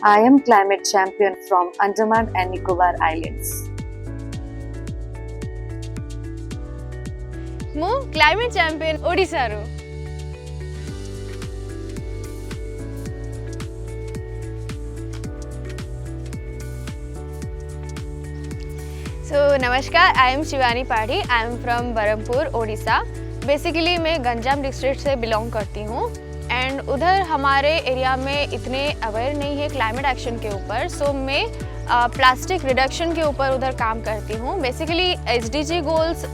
I am climate champion from Andaman and Nicobar Islands. ମୁଁ climate champion ଓଡ଼ିଶାରୁ। So नमस्कार, I am Shivani Pathi. I am from Berhampur Odisha. Basically मैं Ganjam district से belong करती हूँ एंड उधर हमारे एरिया में इतने अवेयर नहीं है क्लाइमेट एक्शन के ऊपर। सो मैं प्लास्टिक रिडक्शन के ऊपर उधर काम करती हूँ। बेसिकली एसडीजी गोल्स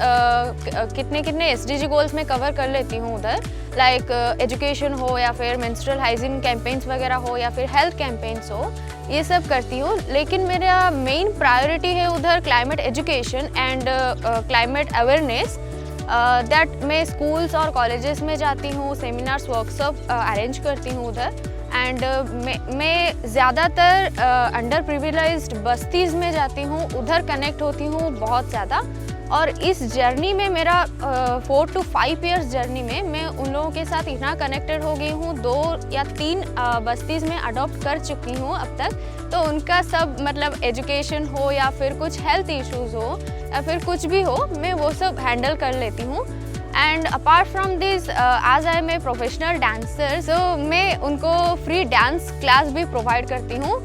कितने एसडीजी गोल्स में कवर कर लेती हूँ उधर, लाइक एजुकेशन हो या फिर मेंस्ट्रुअल हाइजीन कैंपेन्स वगैरह हो या फिर हेल्थ कैंपेन्स हो, ये सब करती हूँ। लेकिन मेरा मेन प्रायोरिटी है उधर climate education and climate awareness. That मैं स्कूल्स और कॉलेजेस में जाती हूँ, सेमिनार्स वर्कशॉप अरेंज करती हूँ उधर। एंड मैं ज़्यादातर अंडर प्रिविलेज्ड बस्तीज़ में जाती हूँ, उधर कनेक्ट होती हूँ बहुत ज़्यादा। और इस जर्नी में मेरा 4 to 5 इयर्स जर्नी में मैं उन लोगों के साथ इतना कनेक्टेड हो गई हूँ। 2 या 3 बस्तीज़ में अडॉप्ट कर चुकी हूँ अब तक। तो उनका सब मतलब एजुकेशन हो या फिर कुछ हेल्थ इश्यूज़ हो या फिर कुछ भी हो, मैं वो सब हैंडल कर लेती हूँ। And apart from this as I am a professional dancer, so मैं उनको फ्री डांस क्लास भी प्रोवाइड करती हूँ,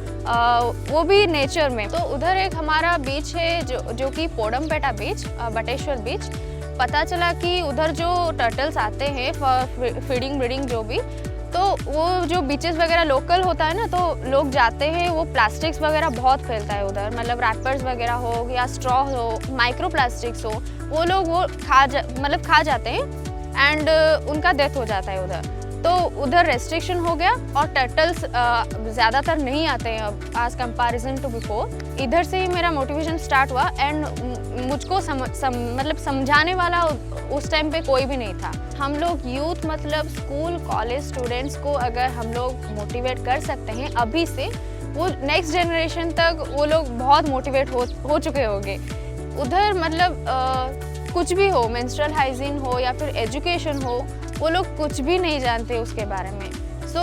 वो भी नेचर में। तो उधर एक हमारा बीच है जो कि पोडमपेटा बीच, बटेश्वर बीच। पता चला कि उधर जो टर्टल्स आते हैं फॉर फीडिंग ब्रीडिंग जो भी, तो वो जो बीचेस वगैरह लोकल होता है ना, तो लोग जाते हैं, वो प्लास्टिक्स वगैरह बहुत फैलता है उधर, मतलब रैपर्स वगैरह हो या स्ट्रॉ हो, माइक्रो प्लास्टिक्स हो, वो लोग वो खा जाते हैं एंड उनका डेथ हो जाता है उधर। तो उधर रेस्ट्रिक्शन हो गया और टर्टल्स ज़्यादातर नहीं आते हैं अब आज कंपैरिजन टू बिफोर। इधर से ही मेरा मोटिवेशन स्टार्ट हुआ एंड मुझको मतलब समझाने वाला उस टाइम पे कोई भी नहीं था। हम लोग यूथ मतलब स्कूल कॉलेज स्टूडेंट्स को अगर हम लोग मोटिवेट कर सकते हैं अभी से, वो नेक्स्ट जनरेशन तक वो लोग बहुत मोटिवेट हो चुके होंगे। उधर मतलब कुछ भी हो, मेंस्ट्रुअल हाइजीन हो या फिर एजुकेशन हो, वो लोग कुछ भी नहीं जानते उसके बारे में। सो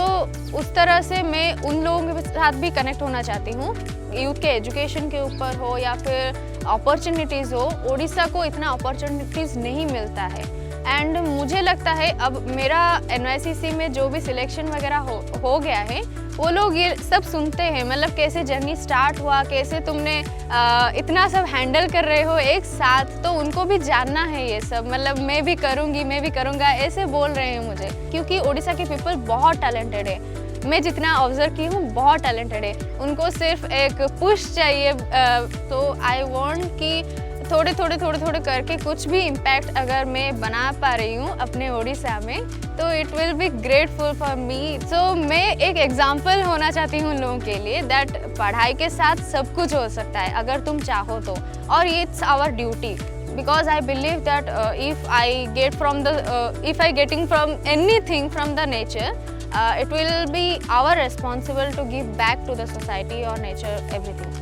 उस तरह से मैं उन लोगों के साथ भी कनेक्ट होना चाहती हूँ, यूथ के एजुकेशन के ऊपर हो या फिर अपॉर्चुनिटीज़ हो। उड़ीसा को इतना अपॉर्चुनिटीज़ नहीं मिलता है एंड मुझे लगता है अब मेरा NYCC में जो भी सिलेक्शन वगैरह हो गया है, वो लोग ये सब सुनते हैं, मतलब कैसे जर्नी स्टार्ट हुआ, कैसे तुमने इतना सब हैंडल कर रहे हो एक साथ, तो उनको भी जानना है ये सब। मतलब मैं भी करूँगा ऐसे बोल रहे हैं मुझे, क्योंकि उड़ीसा के पीपल बहुत टैलेंटेड है। मैं जितना ऑब्जर्व की हूँ बहुत टैलेंटेड है, उनको सिर्फ एक पुश चाहिए। तो आई वांट कि थोड़े करके कुछ भी इम्पैक्ट अगर मैं बना पा रही हूँ अपने उड़ीसा में, तो it will be grateful for me. So मैं एक एग्जाम्पल होना चाहती हूँ उन लोगों के लिए दैट पढ़ाई के साथ सब कुछ हो सकता है अगर तुम चाहो तो, और it's our duty. Because I believe that if I getting from anything from the nature, it will be our responsible to give back to the society or nature everything.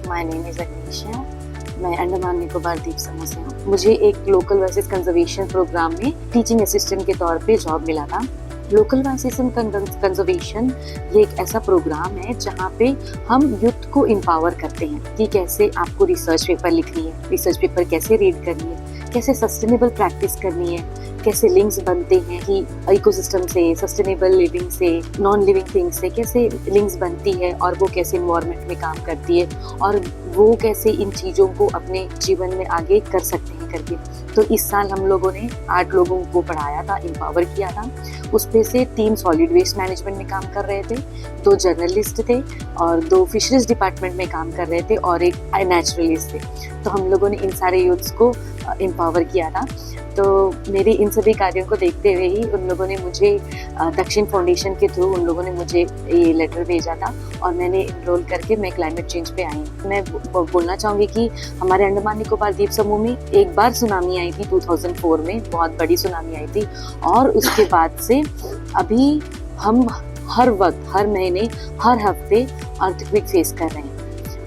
My name is Agnisha. मैं अंडमान निकोबार द्वीप समूह से हूँ। मुझे एक local versus conservation programme में teaching assistant के तौर पे जॉब मिला था। लोकल वर्सेस कंजर्वेशन ये एक ऐसा प्रोग्राम है जहाँ पे हम यूथ को एम्पावर करते हैं कि कैसे आपको रिसर्च पेपर लिखनी है, रिसर्च पेपर कैसे रीड करनी है, कैसे सस्टेनेबल प्रैक्टिस करनी है, कैसे लिंक्स बनते हैं कि इकोसिस्टम से, सस्टेनेबल लिविंग से, नॉन लिविंग थिंग्स से कैसे लिंक्स बनती है और वो कैसे एनवायरनमेंट में काम करती है और वो कैसे इन चीज़ों को अपने जीवन में आगे कर सकते हैं करके। तो इस साल हम लोगों ने 8 लोगों को पढ़ाया था, एम्पावर किया था। उसमें से 3 सॉलिड वेस्ट मैनेजमेंट में काम कर रहे थे, 2 जर्नलिस्ट थे और 2 फिशरीज डिपार्टमेंट में काम कर रहे थे और एक नेचुरलिस्ट थे। तो हम लोगों ने इन सारे यूथ्स को एम्पावर किया था। तो मेरे इन सभी कार्यों को देखते हुए ही उन लोगों ने मुझे दक्षिण फाउंडेशन के थ्रू उन लोगों ने मुझे ये लेटर भेजा था और मैंने इनरोल करके मैं क्लाइमेट चेंज पे आई। मैं बोलना चाहूँगी कि हमारे अंडमान निकोबार द्वीप समूह में एक बार सुनामी आई थी 2004 में, बहुत बड़ी सुनामी आई थी और उसके बाद से अभी हम हर वक्त, हर महीने, हर हफ्ते अर्थक्वेक फेस कर रहे हैं।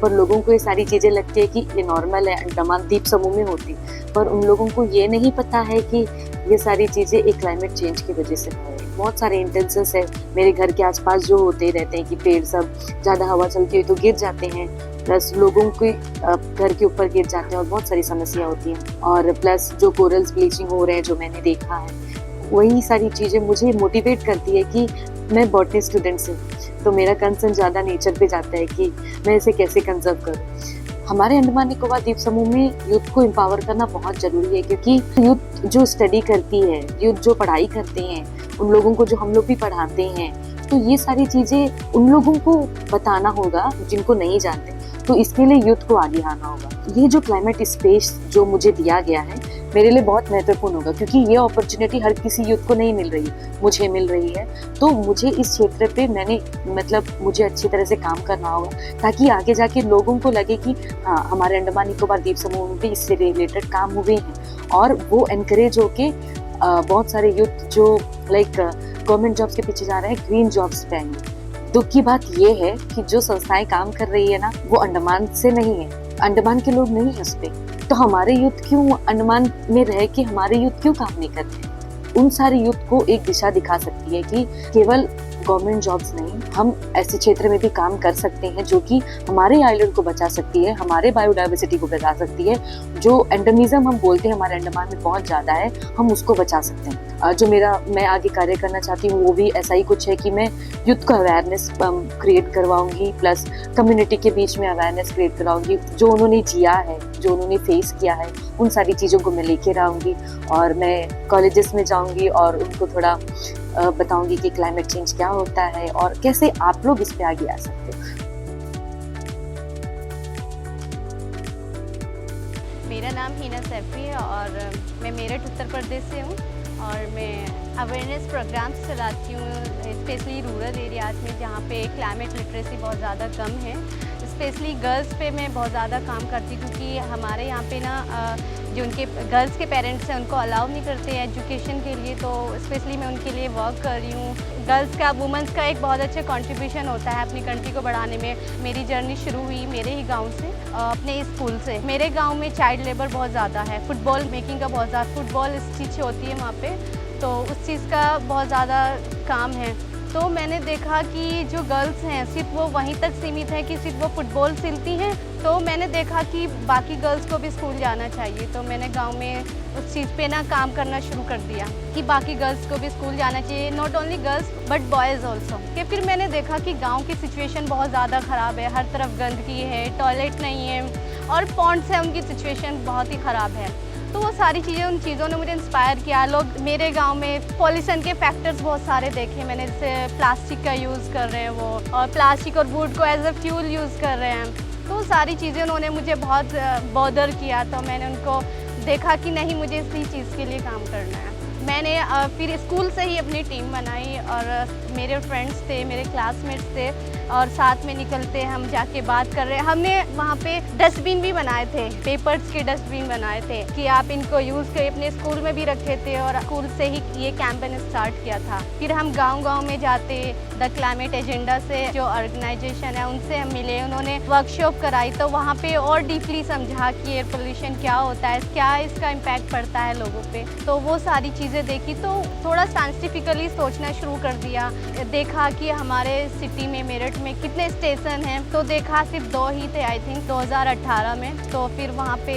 पर लोगों को ये सारी चीज़ें लगती है कि ये नॉर्मल है, अंडमान द्वीप समूह में होती, पर उन लोगों को ये नहीं पता है कि ये सारी चीज़ें एक क्लाइमेट चेंज की वजह से हो रही है। बहुत सारे इंटेंसेस है मेरे घर के आसपास जो होते रहते हैं कि पेड़ सब ज़्यादा हवा चलती है तो गिर जाते हैं, प्लस लोगों के घर के ऊपर गिर जाते हैं और बहुत सारी समस्या होती हैं, और प्लस जो कोरल्स ब्लीचिंग हो रहे हैं जो मैंने देखा है, वही सारी चीज़ें मुझे मोटिवेट करती है कि मैं बॉटनी स्टूडेंट से, तो मेरा कंसर्न ज़्यादा नेचर पे जाता है कि मैं इसे कैसे कंजर्व करूँ। हमारे अंडमान निकोबार द्वीप समूह में यूथ को एम्पावर करना बहुत ज़रूरी है, क्योंकि यूथ जो स्टडी करती है, यूथ जो पढ़ाई करते हैं, उन लोगों को जो हम लोग भी पढ़ाते हैं, तो ये सारी चीज़ें उन लोगों को बताना होगा जिनको नहीं जानते, तो इसके लिए यूथ को आगे आना होगा। ये जो क्लाइमेट स्पेस जो मुझे दिया गया है मेरे लिए बहुत महत्वपूर्ण होगा, क्योंकि ये अपॉर्चुनिटी हर किसी यूथ को नहीं मिल रही, मुझे मिल रही है। तो मुझे इस क्षेत्र पे मुझे अच्छी तरह से काम करना होगा, ताकि आगे जाके लोगों को लगे कि हाँ, हमारे अंडमान निकोबार द्वीप समूह में भी इससे रिलेटेड काम हुए हैं, और वो एनकरेज होके बहुत सारे यूथ जो गवर्नमेंट जॉब्स के पीछे जा रहे हैं, ग्रीन जॉब्स पे आएंगे। दुख की बात ये है कि जो संस्थाएं काम कर रही है ना, वो अंडमान से नहीं है, अंडमान के लोग नहीं है उस पे। तो हमारे यूथ क्यों अंडमान में रह के हमारे यूथ क्यों काम नहीं करते? उन सारे यूथ को एक दिशा दिखा सकती है कि केवल गवर्नमेंट जॉब्स नहीं, हम ऐसे क्षेत्र में भी काम कर सकते हैं जो कि हमारे आइलैंड को बचा सकती है, हमारे बायोडाइवर्सिटी को बचा सकती है। जो एंडेमिज्म हम बोलते हैं हमारे अंडमान में बहुत ज़्यादा है, हम उसको बचा सकते हैं। जो मैं आगे कार्य करना चाहती हूँ वो भी ऐसा ही कुछ है कि मैं यूथ को अवेयरनेस क्रिएट करवाऊंगी, प्लस कम्युनिटी के बीच में अवेयरनेस क्रिएट करवाऊंगी। जो उन्होंने जिया है, जो उन्होंने फेस किया है, उन सारी चीज़ों को मैं लेकर आऊँगी, और मैं कॉलेजेस में जाऊँगी और उनको थोड़ा बताऊंगी कि क्लाइमेट चेंज क्या होता है और कैसे आप लोग इस पे आगे आ सकते हो। मेरा नाम हिना सैफी है और मैं मेरठ उत्तर प्रदेश से हूँ, और मैं अवेयरनेस प्रोग्राम्स चलाती हूँ स्पेशली रूरल एरियाज़ में जहाँ पे क्लाइमेट लिटरेसी बहुत ज़्यादा कम है। स्पेशली गर्ल्स पे मैं बहुत ज़्यादा काम करती हूँ, क्योंकि हमारे यहाँ पे ना जो उनके गर्ल्स के पेरेंट्स हैं उनको अलाउ नहीं करते हैं एजुकेशन के लिए, तो स्पेशली मैं उनके लिए वर्क कर रही हूँ। गर्ल्स का, वुमेंस का एक बहुत अच्छा कंट्रीब्यूशन होता है अपनी कंट्री को बढ़ाने में। मेरी जर्नी शुरू हुई मेरे ही गांव से, अपने स्कूल से। मेरे गांव में चाइल्ड लेबर बहुत ज़्यादा है, फुटबॉल मेकिंग का बहुत ज़्यादा, फुटबॉल स्टिच होती है वहाँ पे, तो उस चीज़ का बहुत ज़्यादा काम है। तो मैंने देखा कि जो गर्ल्स हैं सिर्फ वो वहीं तक सीमित है कि सिर्फ वो फुटबॉल सिलती हैं, तो मैंने देखा कि बाकी गर्ल्स को भी स्कूल जाना चाहिए। तो मैंने गांव में उस चीज़ पे ना काम करना शुरू कर दिया कि बाकी गर्ल्स को भी स्कूल जाना चाहिए, not only girls but boys also. कि फिर मैंने देखा कि गांव की सिचुएशन बहुत ज़्यादा ख़राब है, हर तरफ गंदगी है, टॉयलेट नहीं है, और पॉन्ड्स है, उनकी सिचुएशन बहुत ही ख़राब है। तो वो सारी चीज़ें, उन चीज़ों ने मुझे इंस्पायर किया। लोग मेरे गांव में पॉल्यूशन के फैक्टर्स बहुत सारे देखे मैंने, जैसे प्लास्टिक का यूज़ कर रहे हैं वो, और प्लास्टिक और वुड को एज अ फ्यूल यूज़ कर रहे हैं। तो सारी चीज़ें उन्होंने मुझे बहुत बॉदर किया, तो मैंने उनको देखा कि नहीं, मुझे इसी चीज़ के लिए काम करना है। मैंने फिर स्कूल से ही अपनी टीम बनाई, और मेरे फ्रेंड्स थे, मेरे क्लासमेट्स थे, और साथ में निकलते हम जाके बात कर रहे हैं। हमने वहाँ पे डस्टबिन भी बनाए थे, पेपर्स के डस्टबिन बनाए थे कि आप इनको यूज़ करिए। अपने स्कूल में भी रखे थे, और स्कूल से ही ये कैंपेन स्टार्ट किया था। फिर हम गांव-गांव में जाते, द क्लाइमेट एजेंडा से जो ऑर्गेनाइजेशन है उनसे हम मिले, उन्होंने वर्कशॉप कराई, तो वहाँ पे और डीपली समझा कि एयर पोल्यूशन क्या होता है, क्या इसका इम्पैक्ट पड़ता है लोगों पे। तो वो सारी चीज़ें देखी, तो थोड़ा साइंटिफिकली सोचना शुरू कर दिया। देखा कि हमारे सिटी में, मेरठ में कितने स्टेशन हैं, तो देखा सिर्फ 2 ही थे आई थिंक 2018 में। तो फिर वहाँ पे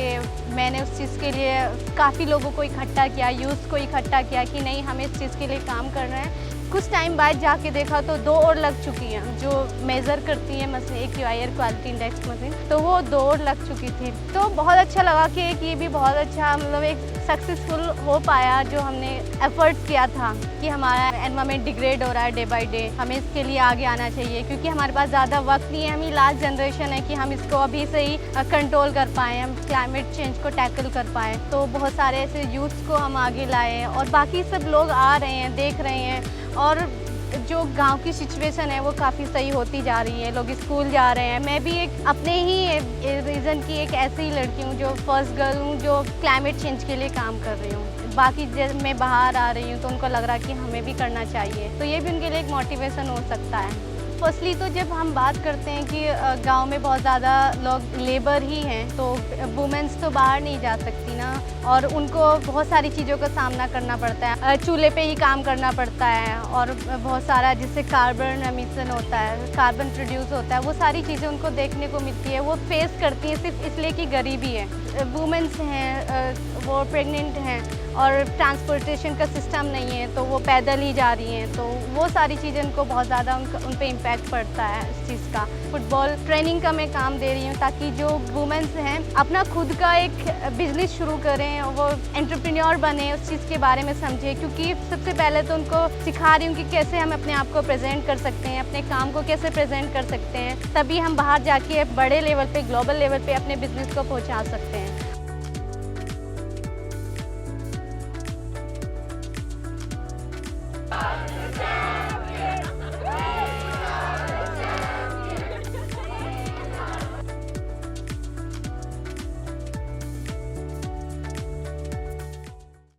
मैंने उस चीज़ के लिए काफ़ी लोगों को इकट्ठा किया, यूथ को इकट्ठा किया कि नहीं, हमें इस चीज़ के लिए काम करना है। कुछ टाइम बाद जाके देखा तो 2 और लग चुकी हैं, जो मेज़र करती हैं मशीन, एक एयर क्वालिटी इंडेक्स मशीन, तो वो 2 और लग चुकी थी। तो बहुत अच्छा लगा कि ये भी बहुत अच्छा, मतलब एक सक्सेसफुल हो पाया जो हमने एफर्ट्स किया था कि हमारा एनवायरनमेंट डिग्रेड हो रहा है डे बाय डे, हमें इसके लिए आगे आना चाहिए, क्योंकि हमारे पास ज़्यादा वक्त नहीं है। हम ही लास्ट जनरेशन है कि हम इसको अभी से ही कंट्रोल कर पाएँ, हम क्लाइमेट चेंज को टैकल कर पाएँ। तो बहुत सारे ऐसे यूथ्स को हम आगे लाए, और बाकी सब लोग आ रहे हैं, देख रहे हैं, और जो गांव की सिचुएशन है वो काफ़ी सही होती जा रही है। लोग स्कूल जा रहे हैं। मैं भी एक अपने ही रीज़न की एक ऐसी ही लड़की हूँ, जो फर्स्ट गर्ल हूँ जो क्लाइमेट चेंज के लिए काम कर रही हूँ। बाकी जब मैं बाहर आ रही हूँ तो उनको लग रहा है कि हमें भी करना चाहिए, तो ये भी उनके लिए एक मोटिवेशन हो सकता है। फर्स्टली तो जब हम बात करते हैं कि गांव में बहुत ज़्यादा लोग लेबर ही हैं, तो वुमेन्स तो बाहर नहीं जा सकती ना, और उनको बहुत सारी चीज़ों का सामना करना पड़ता है। चूल्हे पे ही काम करना पड़ता है, और बहुत सारा जिससे कार्बन एमिशन होता है, कार्बन प्रोड्यूस होता है, वो सारी चीज़ें उनको देखने को मिलती है। वो फेस करती हैं सिर्फ इसलिए कि गरीबी है। वुमेन्स हैं, वो प्रेग्नेंट हैं और ट्रांसपोर्टेशन का सिस्टम नहीं है, तो वो पैदल ही जा रही हैं, तो वो सारी चीज़ें उनको बहुत ज़्यादा उन पे इम्पैक्ट पड़ता है इस चीज़ का। फुटबॉल ट्रेनिंग का मैं काम दे रही हूँ ताकि जो वुमेन्स हैं अपना खुद का एक बिजनेस शुरू करें, वो एंटरप्रेन्योर बने, उस चीज़ के बारे में समझें। क्योंकि सबसे पहले तो उनको सिखा रही हूँ कि कैसे हम अपने आप को प्रेजेंट कर सकते हैं, अपने काम को कैसे प्रेजेंट कर सकते हैं, तभी हम बाहर जाके बड़े लेवल पे, ग्लोबल लेवल पे अपने बिजनेस को पहुँचा सकते हैं।